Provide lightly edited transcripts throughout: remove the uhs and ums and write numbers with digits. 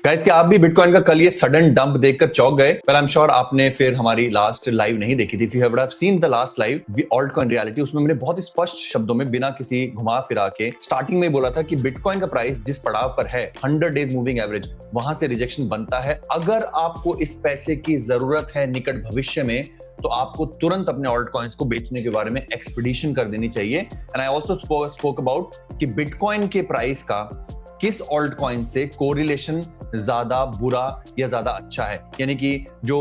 Guys, क्या आप भी बिटकॉइन का कल ये सडन डंप देखकर चौंक गए? पर आई एम श्योर आपने फिर हमारी लास्ट लाइव नहीं देखी थी। If you have seen the last live the altcoin reality, उसमें मैंने बहुत ही स्पष्ट शब्दों में बिना किसी घुमा फिरा के स्टार्टिंग में बोला था कि बिटकॉइन का प्राइस जिस पड़ाव पर है 100 डेज मूविंग एवरेज, वहां से रिजेक्शन बनता है। अगर आपको इस पैसे की जरूरत है निकट भविष्य में, तो आपको तुरंत अपने ऑल्ट कॉइन्स को बेचने के बारे में एक्सपीडिशन कर देनी चाहिए। And I also spoke about कि बिटकॉइन के प्राइस का किस ऑल्ट कॉइन से कोरिलेशन ज्यादा बुरा या ज्यादा अच्छा है, यानी कि जो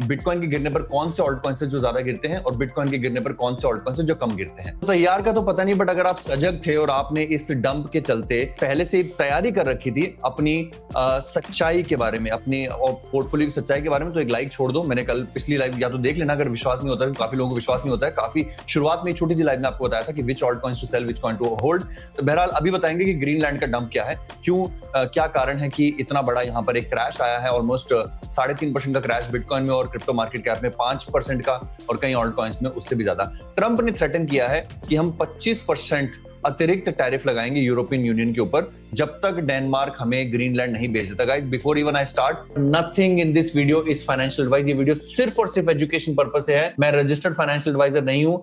बिटकॉइन के गिरने पर कौन से ऑल्ट कॉइन से जो ज्यादा गिरते हैं और बिटकॉइन के गिरने पर कौन से ऑल्ट कॉइन से जो कम गिरते हैं। तो यार का तो पता नहीं, बट अगर आप सजग थे और आपने इस डंप के चलते पहले से तैयारी कर रखी थी अपनी सच्चाई के बारे में, अपनी पोर्टफोलियो की सच्चाई के बारे में, तो एक लाइक छोड़ दो। मैंने कल पिछली लाइव या तो देख लेना अगर विश्वास नहीं होता है, काफी लोगों को विश्वास नहीं होता है। काफी शुरुआत में छोटी सी लाइव में आपको बताया था कि which alt coins to sell, which coin to hold. तो बहरहाल अभी बताएंगे कि ग्रीनलैंड का डंप क्या है, क्यों क्या कारण है कि इतना बड़ा यहाँ पर एक क्रैश आया है। ऑलमोस्ट 3.5% का क्रैश बिटकॉइन में और क्रिप्टो मार्केट कैप में 5% का, और कई ऑल्ट कॉइन्स में उससे भी ज्यादा। ट्रंप ने थ्रेटन किया है कि हम 25% अतिरिक्त टैरिफ लगाएंगे यूरोपियन यूनियन के ऊपर जब तक डेनमार्क हमें ग्रीनलैंड नहीं भेज देता। Guys, before even I start, nothing in this video is financial advice. ये वीडियो सिर्फ और सिर्फ एजुकेशन पर्पस से है। मैं रजिस्टर्ड फाइनेंशियल एडवाइजर नहीं हूं।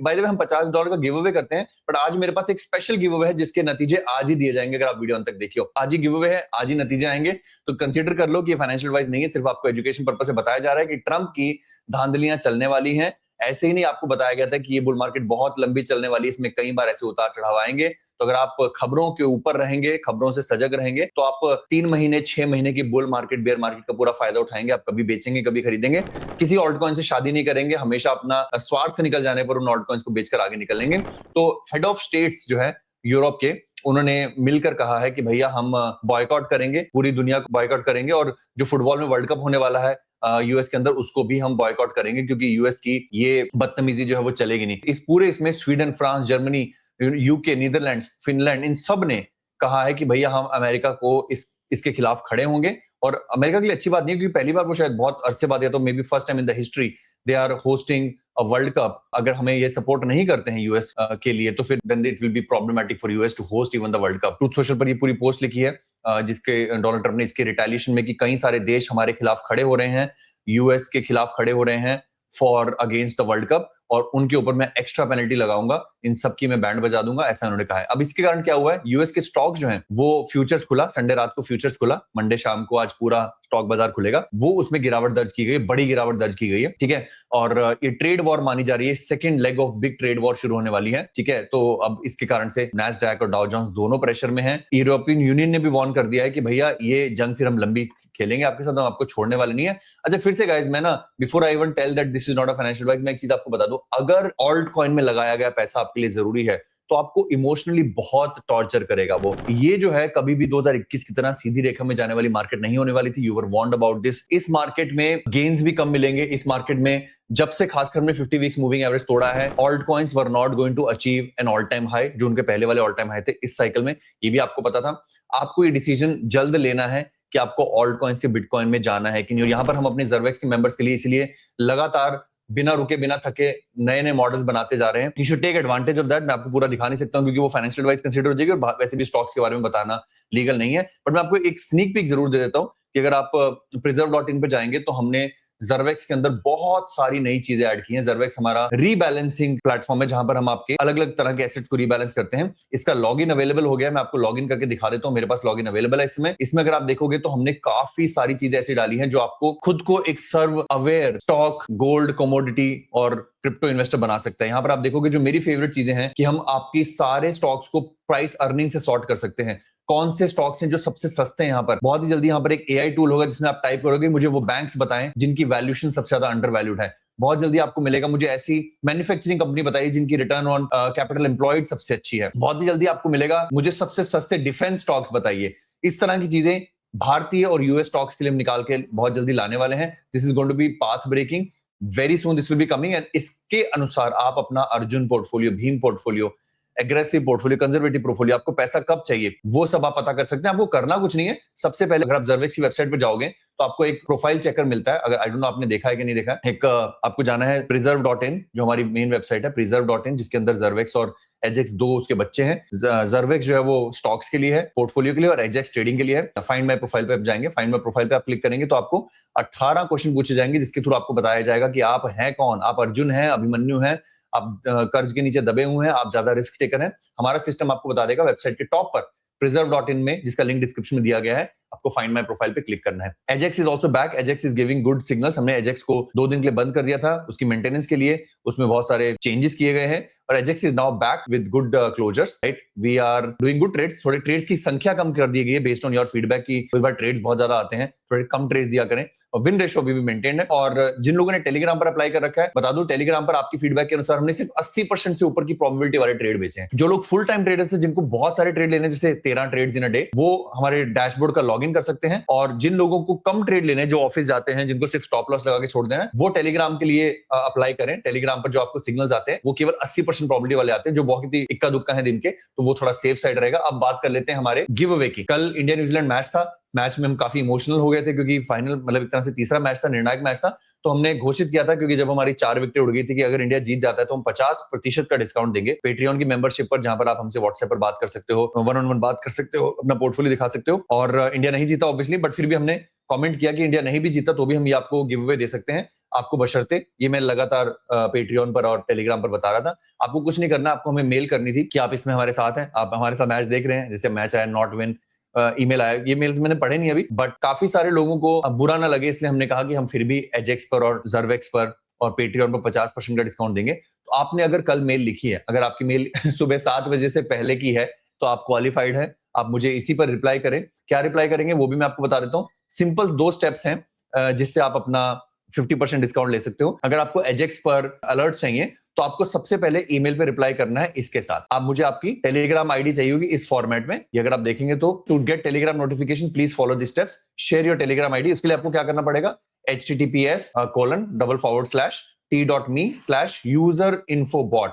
बाय द वे, हम $50 का गिव अवे करते हैं, बट आज मेरे पास एक स्पेशल गिव अवे है जिसके नतीजे आज ही दिए जाएंगे। अगर आप वीडियो अंत तक देखियो, आज ही गिव अवे है, आज ही नतीजे आएंगे। तो कंसीडर कर लो कि ये फाइनेंशियल एडवाइस नहीं है, सिर्फ आपको एजुकेशन पर्पस से बताया जा रहा है कि ट्रंप की धांधलियां चलने वाली हैं। ऐसे ही नहीं, आपको बताया गया था कि ये बुल मार्केट बहुत लंबी चलने वाली है, इसमें कई बार ऐसे उतार चढ़ाव आएंगे। तो अगर आप खबरों के ऊपर रहेंगे, खबरों से सजग रहेंगे, तो आप 3 महीने 6 महीने की बुल मार्केट, बेयर मार्केट का पूरा फायदा उठाएंगे। आप कभी बेचेंगे, कभी खरीदेंगे, किसी ऑल्ट कॉइन से शादी नहीं करेंगे, हमेशा अपना स्वार्थ निकल जाने पर उन ऑल्ट कॉइन्स को बेचकर आगे निकलेंगे। तो हेड ऑफ स्टेट्स जो है यूरोप के, उन्होंने मिलकर कहा है कि भैया हम बॉयकॉट करेंगे, पूरी दुनिया को बॉयकॉट करेंगे, और जो फुटबॉल में वर्ल्ड कप होने वाला है यूएस के अंदर, उसको भी हम बॉयकॉट करेंगे, क्योंकि यूएस की ये बदतमीजी जो है वो चलेगी नहीं। इस पूरे इसमें Sweden, France, Germany, UK, Netherlands, Finland, इन सब ने कहा है कि भैया हम अमेरिका को इसके खिलाफ खड़े होंगे। और अमेरिका के लिए अच्छी बात नहीं है, क्योंकि पहली बार वो शायद बहुत अरसे बाद, या तो maybe first time in the history they are hosting a world cup. अगर हमें ये सपोर्ट नहीं करते हैं यूएस के लिए, तो फिर then it will be problematic for US to host even the world cup. Truth Social पर ये पूरी पोस्ट लिखी है जिसके डोनाल्ड ट्रंप ने इसके रिटेलिएशन में कि कई सारे देश हमारे खिलाफ खड़े हो रहे हैं, यूएस के खिलाफ खड़े हो रहे हैं for against the world cup, और उनके ऊपर मैं एक्स्ट्रा पेनल्टी लगाऊंगा, इन सब की मैं बैंड बजा दूंगा, ऐसा उन्होंने कहा है। अब इसके कारण क्या हुआ है, यूएस के स्टॉक जो हैं वो फ्यूचर्स खुला, संडे रात को फ्यूचर्स खुला, मंडे शाम को आज पूरा स्टॉक बाजार खुलेगा, वो उसमें गिरावट दर्ज की गई, बड़ी गिरावट दर्ज की गई है, ठीक है। और ये ट्रेड वॉर मानी जा रही है, second leg of big trade war शुरू होने वाली है, ठीक है। तो अब इसके कारण से नैस्डैक और डाउ जोन्स दोनों प्रेशर में हैं। यूरोपियन यूनियन ने भी वार्न कर दिया है कि भैया ये जंग फिर हम लंबी खेलेंगे आपके साथ, हम आपको छोड़ने वाले नहीं है। अच्छा, फिर से गाइस, मैं ना before I even tell that this is not a financial advice, मैं एक चीज आपको बता दूं, अगर ऑल्ट कॉइन में लगाया गया पैसा आपके लिए जरूरी है, तो आपको इमोशनली बहुत टॉर्चर करेगा वो। ये जो है कभी भी 2021 की तरह सीधी रेखा में जाने वाली मार्केट नहीं होने वाली थी। You were warned about this. इस मार्केट में गेन्स भी कम मिलेंगे। इस मार्केट में जब से खासकर में 50 वीक्स मूविंग एवरेज तोड़ा है, alt coins were not going to achieve an all time high, जो उनके पहले वाले ऑल टाइम हाई थे इस साइकिल में। ये भी आपको पता था। आपको ये डिसीजन जल्द लेना है कि आपको ऑल्ट कॉइन से बिटकॉइन में जाना है कि नहीं। यहाँ पर हम अपने जर्वेक्स के मेंबर्स के लिए इसलिए लगातार बिना रुके बिना थके नए नए मॉडल्स बनाते जा रहे हैं। You should take advantage of that. मैं आपको पूरा दिखा नहीं सकता हूं, क्योंकि वो फाइनेंशियल एडवाइस कंसीडर हो जाएगी, और वैसे भी स्टॉक्स के बारे में बताना लीगल नहीं है। बट मैं आपको एक स्नीक पीक जरूर दे देता हूं कि अगर आप preserve.in पे जाएंगे, तो हमने जर्वेक्स के अंदर बहुत सारी नई चीजें ऐड की हैं। जर्वेक्स हमारा रीबैलेंसिंग प्लेटफॉर्म है, जहां पर हम आपके अलग अलग तरह के एसेट्स को रीबैलेंस करते हैं। इसका लॉगिन अवेलेबल हो गया है, मैं आपको लॉगिन करके दिखा देता हूं। मेरे पास लॉगिन अवेलेबल है इसमें अगर आप देखोगे तो हमने काफी सारी चीजें ऐसी डाली हैं जो आपको खुद को एक सर्व अवेयर स्टॉक, गोल्ड, कमोडिटी और क्रिप्टो इन्वेस्टर बना सकता है। यहां पर आप देखोगे जो मेरी फेवरेट चीजें हैं कि हम आपकी सारे स्टॉक्स को प्राइस अर्निंग से सॉर्ट कर सकते हैं। कौन से स्टॉक्स हैं जो सबसे सस्ते हैं। यहाँ पर बहुत ही जल्दी यहाँ पर एक एआई टूल होगा जिसमें आप टाइप करोगे मुझे वो बैंक्स बताएं जिनकी वैल्यूएशन सबसे ज्यादा अंडर वैल्यूड है। बहुत जल्दी आपको मिलेगा मुझे ऐसी मैन्युफैक्चरिंग कंपनी बताइए जिनकी रिटर्न ऑन कैपिटल एम्प्लॉयड सबसे अच्छी है। बहुत ही जल्दी आपको मिलेगा मुझे सबसे सस्ते डिफेंस स्टॉक्स बताइए। इस तरह की चीजें भारतीय और यूएस स्टॉक्स के लिए हम निकाल के बहुत जल्दी लाने वाले हैं। This is going to be path breaking, very soon this will be coming. And इसके अनुसार आप अपना Arjun portfolio, Bhim portfolio, aggressive portfolio, conservative portfolio, आपको पैसा कब चाहिए वो सब आप पता कर सकते हैं। आपको करना कुछ नहीं है। सबसे पहले अगर आप जर्वेक्स की वेबसाइट पर जाओगे तो आपको एक प्रोफाइल चेकर मिलता है। अगर आई डोंट नो आपने देखा है कि नहीं देखा, एक आपको जाना है preserve.in, जो हमारी मेन वेबसाइट है preserve.in, जिसके अंदर Zervex और एजेक्स दो उसके बच्चे हैं। Zervex जो है वो स्टॉक्स के लिए है, पोर्टफोलियो के लिए, और एजेक्स ट्रेडिंग के लिए है। फाइंड माय प्रोफाइल पे आप जाएंगे, फाइंड माय प्रोफाइल पे आप क्लिक करेंगे तो आपको 18 क्वेश्चन पूछे जाएंगे, जिसके थ्रू आपको बताया जाएगा कि आप हैं कौन, आप अर्जुन हैं, अभिमन्यु हैं, आप कर्ज के नीचे दबे हुए हैं, आप ज्यादा रिस्क टेकर हैं। हमारा सिस्टम आपको बता देगा वेबसाइट के टॉप पर preserve.in में, जिसका लिंक डिस्क्रिप्शन में दिया गया है, आपको फाइंड माय प्रोफाइल पे क्लिक करना है। Ajax is also back, Ajax is giving good signals. हमने एजेक्स को 2 दिन के लिए बंद कर दिया था उसकी मेंटेनेंस के लिए, उसमें बहुत सारे चेंजेस किए गए हैं और Ajax is now back with good closures, right. We are doing good trades. थोड़े ट्रेड्स की संख्या कम कर दी गई है बेस्ड ऑन योर फीडबैक की कोई बार ट्रेड्स बहुत ज्यादा आते हैं, थोड़े कम ट्रेड्स दिया करें, और विन रेशियो भी मेंटेन है। और जिन लोगों ने टेलीग्राम पर अप्लाई कर रखा है, बता दूं टेलीग्राम पर आपकी फीडबैक के अनुसार हमने सिर्फ 80% से ऊपर की प्रोबेबिलिटी वाले ट्रेड बेचे हैं। जो लोग फुल टाइम ट्रेडर्स हैं, जिनको बहुत सारे ट्रेड लेने, जैसे 13 ट्रेड्स इन अ डे, वो हमारे डैशबोर्ड का लॉगिन कर सकते हैं। और जिन लोगों को कम ट्रेड लेने, जो ऑफिस जाते हैं, जिनको सिर्फ स्टॉप लॉस लगा के छोड़ देना है, वो टेलीग्राम के लिए अप्लाई करें। टेलीग्राम पर जो आपको सिग्नल्स आते हैं वो केवल 80% प्रोबेबिलिटी वाले आते हैं, जो बहुत ही इक्का दुक्का है दिन के, तो वो थोड़ा सेफ साइड रहेगा। अब बात कर लेते हैं हमारे गिव अवे की। कल इंडिया न्यूजीलैंड मैच था, मैच में हम काफी इमोशनल हो गए थे क्योंकि फाइनल मतलब एक तरह से तीसरा मैच था, निर्णायक मैच था। तो हमने घोषित किया था, क्योंकि जब हमारी 4 विकेट उड़ गई थी, कि अगर इंडिया जीत जाता है तो हम 50% का डिस्काउंट देंगे पेट्रियन की मेंबरशिप पर, जहां पर आप हमसे व्हाट्सएप पर बात कर सकते हो, 1-on-1 बात कर सकते हो, अपना पोर्टफोलियो दिखा सकते हो। और इंडिया नहीं जीता ऑब्वियसली, बट फिर भी हमने कमेंट किया कि इंडिया नहीं भी जीता तो भी हम ये आपको गिव अवे दे सकते हैं, आपको बशर्ते, ये मैं लगातार पेट्रियन पर और टेलीग्राम पर बता रहा था, आपको कुछ नहीं करना, आपको हमें मेल करनी थी कि आप इसमें हमारे साथ हैं, आप हमारे साथ मैच देख रहे हैं। जैसे मैच आया नॉट विन, ईमेल आया, ये मेल मैंने पढ़े नहीं अभी, बट काफी सारे लोगों को अब बुरा ना लगे, इसलिए हमने कहा कि हम फिर भी एजेक्स पर और जर्वेक्स पर और पेट्रियन पर 50% का डिस्काउंट देंगे। तो आपने अगर कल मेल लिखी है, अगर आपकी मेल सुबह 7 बजे से पहले की है, तो आप क्वालिफाइड है। आप मुझे इसी पर रिप्लाई करें। क्या रिप्लाई करेंगे वो भी मैं आपको बता देता हूँ। सिंपल 2 स्टेप्स हैं जिससे आप अपना 50% डिस्काउंट ले सकते हो। अगर आपको एजेक्स पर अलर्ट चाहिए तो आपको सबसे पहले ईमेल पे रिप्लाई करना है इसके साथ। आप मुझे आपकी टेलीग्राम आईडी चाहिए होगी इस फॉर्मेट में। ये अगर आप देखेंगे तो to get Telegram notification please follow the steps, share your Telegram ID. उसके लिए आपको क्या करना पड़ेगा, https://t.me/userinfobot।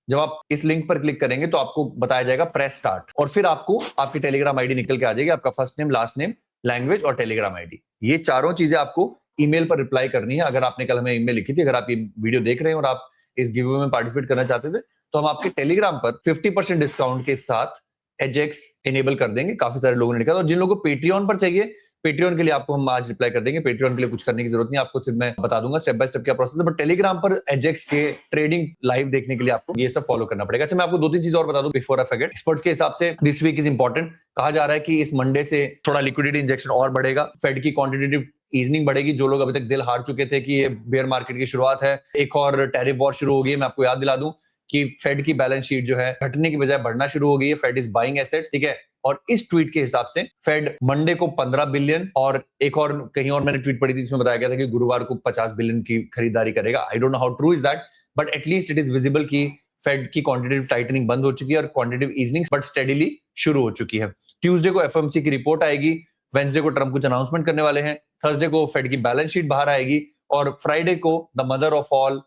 जब आप इस लिंक पर क्लिक करेंगे तो आपको बताया जाएगा प्रेस स्टार्ट, और फिर आपको आपकी टेलीग्राम आईडी निकल के आ जाएगी, आपका first name, last name, language और टेलीग्राम आईडी। ये चारों चीजें आपको ईमेल पर रिप्लाई करनी है। अगर आपने कल हमें ईमेल लिखी थी, अगर आप ये वीडियो देख रहे हैं और आप इस गिव अवे में पार्टिसिपेट करना चाहते थे, तो हम आपके टेलीग्राम पर 50% डिस्काउंट के साथ एजेक्स इनेबल कर देंगे। काफी सारे लोगों ने लिखा था। और जिन लोगों को पेट्रियन पर चाहिए, पेट्रियन के लिए आपको हम आज रिप्लाई कर देंगे। पेट्रियन के लिए कुछ करने की जरूरत नहीं, आपको सिर्फ मैं बता दूंगा स्टेप बाय स्टेप क्या प्रोसेस है। बट टेलीग्राम पर एजेक्स के ट्रेडिंग लाइव देखने के लिए आपको ये सब फॉलो करना पड़ेगा। अच्छा, मैं आपको 2-3 चीज और बता दूं बिफोर आई फॉरगेट। एक्सपर्ट्स के हिसाब से दिस वीक इज इंपॉर्टेंट। कहा जा रहा है कि इस मंडे से थोड़ा लिक्विडिटी इंजेक्शन और बढ़ेगा, फेड की क्वांटिटेटिव ईजनिंग बढ़ेगी। जो लोग अभी तक दिल हार चुके थे कि ये बेयर मार्केट की शुरुआत है, एक और टैरिफ वॉर शुरू हो गई है, मैं आपको याद दिला दूं कि फेड की बैलेंस शीट जो है घटने की बजाय बढ़ना शुरू हो गई है। फेड इज बाइंग एसेट्स, ठीक है। और इस ट्वीट के हिसाब से फेड मंडे को 15 बिलियन, और एक और कहीं और मैंने ट्वीट पढ़ी थी जिसमें बताया गया था कि गुरुवार को 50 बिलियन की खरीदारी करेगा। I don't know how true is that, but at least it is visible कि फेड की क्वांटिटेटिव टाइटनिंग बंद हो चुकी है और क्वांटिटेटिव ईजनिंग बट स्टेडीली शुरू हो चुकी है। ट्यूसडे को एफओएमसी की रिपोर्ट आएगी, वेंसडे को ट्रम्प कुछ अनाउंसमेंट करने वाले हैं, थर्सडे को फेड की बैलेंस शीट बाहर आएगी, और फ्राइडे को the mother of all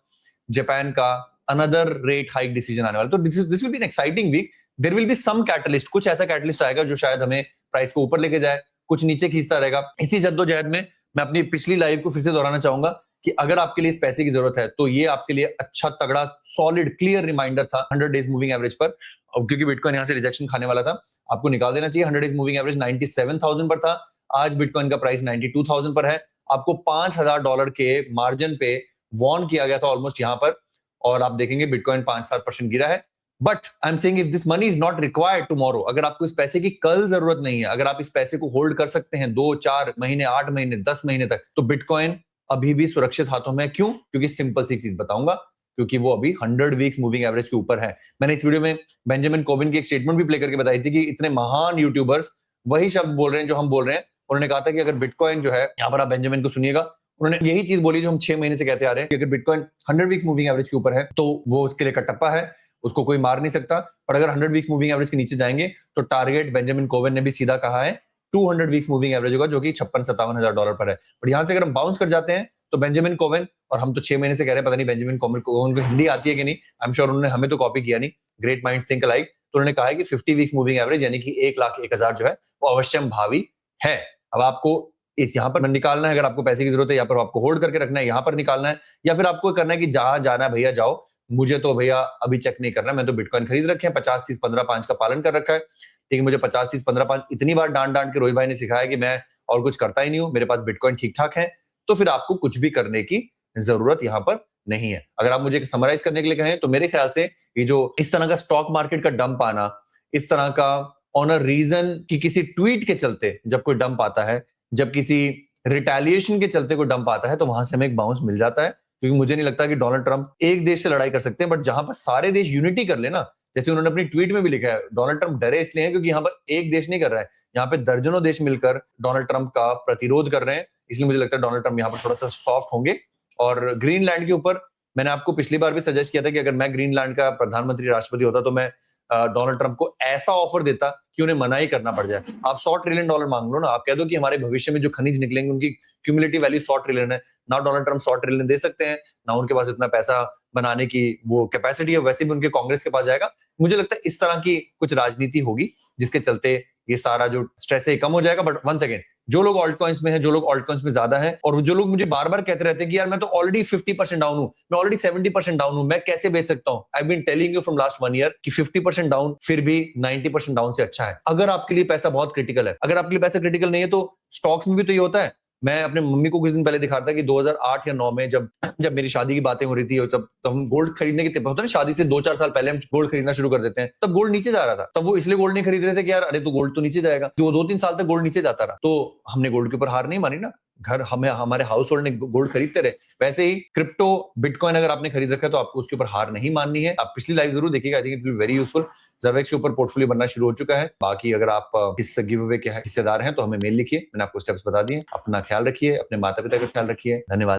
Japan का अनदर रेट हाइक डिसीजन आने वाला। तो this will be an exciting week. There will be some catalyst, कुछ ऐसा कैटलिस्ट आएगा जो शायद हमें प्राइस को ऊपर लेके जाए, कुछ नीचे खींचता रहेगा। इसी जद्दोजहद में मैं अपनी पिछली लाइव को फिर से दोहराना चाहूंगा कि अगर आपके लिए इस पैसे की जरूरत है तो ये आपके लिए अच्छा तगड़ा सॉलिड क्लियर रिमाइंडर था 100 डेज मूविंग एवरेज पर। क्योंकि बिटकॉइन यहां से रिजेक्शन खाने वाला था, आपको निकाल देना चाहिए। 100 डेज मूविंग एवरेज 97,000 पर था, आज बिटकॉइन का प्राइस 92,000 पर है। आपको $5,000 के मार्जिन पे वॉर्न किया गया था ऑलमोस्ट यहां पर, और आप देखेंगे बिटकॉइन 5-7% गिरा है। But I am saying if this money is not required tomorrow, अगर आपको इस पैसे की कल जरूरत नहीं है, अगर आप इस पैसे को होल्ड कर सकते हैं 2-4 महीने, 8 महीने, 10 महीने तक, तो बिटकॉइन अभी भी सुरक्षित हाथों में। क्यों? क्योंकि सिंपल सी चीज बताऊंगा, क्योंकि वो अभी 100 वीक्स मूविंग एवरेज के ऊपर है। मैंने इस वीडियो में बेंजामिन कोविन की एक स्टेटमेंट भी प्ले करके बताई थी कि इतने महान यूट्यूबर्स वही शब्द बोल रहे हैं जो हम बोल रहे हैं। उन्होंने कहा था कि अगर बिटकॉइन जो है, यहाँ पर आप बेंजामिन को सुनिएगा, उन्होंने यही चीज बोली जो हम 6 महीने से कहते आ रहे हैं कि अगर बिटकॉइन 100 वीक्स मूविंग एवरेज के ऊपर है तो वो उसके लिए कटप्पा है, उसको कोई मार नहीं सकता। और अगर 100 वीक्स मूविंग एवरेज के नीचे जाएंगे तो टारगेट बेंजामिन कोविन ने भी सीधा कहा है 200 वीक्स मूविंग एवरेज होगा, जो कि $56,000-57,000 पर है। और यहां से अगर हम बाउंस कर जाते हैं तो बेंजामिन कोविन, और हम तो 6 महीने से कह रहे हैं, पता नहीं बेंजामिन कोविन को हिंदी आती है कि नहीं, आई एम श्योर उन्होंने हमें तो कॉपी किया नहीं, ग्रेट माइंड्स थिंक अलाइक। तो उन्होंने कहा है कि 50 वीक्स मूविंग एवरेज यानी कि 1,01,000 जो है वो अवश्यम भावी है। अब आपको इस यहाँ पर निकालना है अगर आपको पैसे की जरूरत है, या पर आपको होल्ड करके रखना है, यहाँ पर निकालना है, या फिर आपको करना है कि जहां जाना है भैया जाओ, मुझे तो भैया अभी चेक नहीं करना, मैं तो बिटकॉइन खरीद रखे हैं, 50 30 15 5 का पालन कर रखा है। ठीक है, मुझे 50 30 15 5 इतनी बार डांट डांट के रोहित भाई ने सिखाया कि मैं और कुछ करता ही नहीं हूं, मेरे पास बिटकॉइन ठीक ठाक है, तो फिर आपको कुछ भी करने की जरूरत यहाँ पर नहीं है। अगर आप मुझे समराइज करने के लिए कहें तो मेरे ख्याल से ये जो इस तरह का स्टॉक मार्केट का डंप आना, इस तरह का ऑन अ रीजन कि किसी ट्वीट के चलते जब कोई डंप आता है, जब किसी रिटेलिएशन के चलते कोई डंप आता है, तो वहां से हमें एक बाउंस मिल जाता है। क्योंकि मुझे नहीं लगता कि डोनाल्ड ट्रंप एक देश से लड़ाई कर सकते हैं, बट जहां पर सारे देश यूनिटी कर लेना, जैसे उन्होंने अपनी ट्वीट में भी लिखा है, डोनाल्ड ट्रंप डरे इसलिए हैं क्योंकि यहाँ पर एक देश नहीं कर रहा है, यहाँ पे दर्जनों देश मिलकर डोनाल्ड ट्रंप का प्रतिरोध कर रहे हैं। इसलिए मुझे लगता है डोनाल्ड ट्रंप यहाँ पर थोड़ा सा सॉफ्ट होंगे। और ग्रीनलैंड के ऊपर मैंने आपको पिछली बार भी सजेस्ट किया था कि अगर मैं ग्रीनलैंड का प्रधानमंत्री राष्ट्रपति होता तो मैं डोनाल्ड ट्रंप को ऐसा ऑफर देता कि उन्हें मना ही करना पड़ जाए। आप $100 ट्रिलियन मांग लो ना, आप कह दो कि हमारे भविष्य में जो खनिज निकलेंगे उनकी क्यूमुलेटिव वैल्यू 100 ट्रिलियन है ना। डोनाल्ड ट्रंप 100 ट्रिलियन दे सकते हैं ना, उनके पास इतना पैसा बनाने की वो कैपेसिटी है, वैसे भी उनके कांग्रेस के पास जाएगा। मुझे लगता है इस तरह की कुछ राजनीति होगी जिसके चलते ये सारा जो स्ट्रेस है कम हो जाएगा। बट वन सेकेंड, जो लोग ऑल्ट कॉइन्स में है, जो लोग ऑल्ट कॉइन्स में ज्यादा है, और जो लोग मुझे बार बार कहते रहते हैं कि यार मैं तो ऑलरेडी 50% डाउन हूं, मैं ऑलरेडी 70% डाउन हूं, मैं कैसे बेच सकता हूं? I been telling you from last 1 year कि 50% डाउन फिर भी 90% डाउन से अच्छा है। अगर आपके लिए पैसा बहुत क्रिटिकल है, अगर आपके लिए पैसा क्रिटिकल नहीं है तो स्टॉक्स में भी तो ये होता है। मैं अपने मम्मी को कुछ दिन पहले दिखा रहा था कि 2008 या 9 में जब मेरी शादी की बातें हो रही थी, और जब हम गोल्ड खरीदने के होता है ना, शादी से 2-4 साल पहले हम गोल्ड खरीदना शुरू कर देते हैं, तब गोल्ड नीचे जा रहा था। तब वो इसलिए गोल्ड नहीं खरीद रहे थे कि यार अरे तो गोल्ड तो नीचे जाएगा, तो 2-3 साल तक गोल्ड नीचे जाता रहा, तो हमने गोल्ड के ऊपर हार नहीं मानी ना, घर हमें हमारे हाउस होल्ड ने गोल्ड खरीदते रहे। वैसे ही क्रिप्टो बिटकॉइन अगर आपने खरीद रखा है तो आपको उसके ऊपर हार नहीं माननी है। आप पिछली लाइव जरूर देखिएगा, I think it will be very useful. ज़रवेक्स के ऊपर पोर्टफोलियो बनना शुरू हो चुका है। बाकी अगर आप इस गिव अवे के हिस्सेदार हैं तो हमें मेल लिखिए, मैंने आपको स्टेप्स बता दिए। अपना ख्याल रखिए, अपने माता पिता का ख्याल रखिए। धन्यवाद।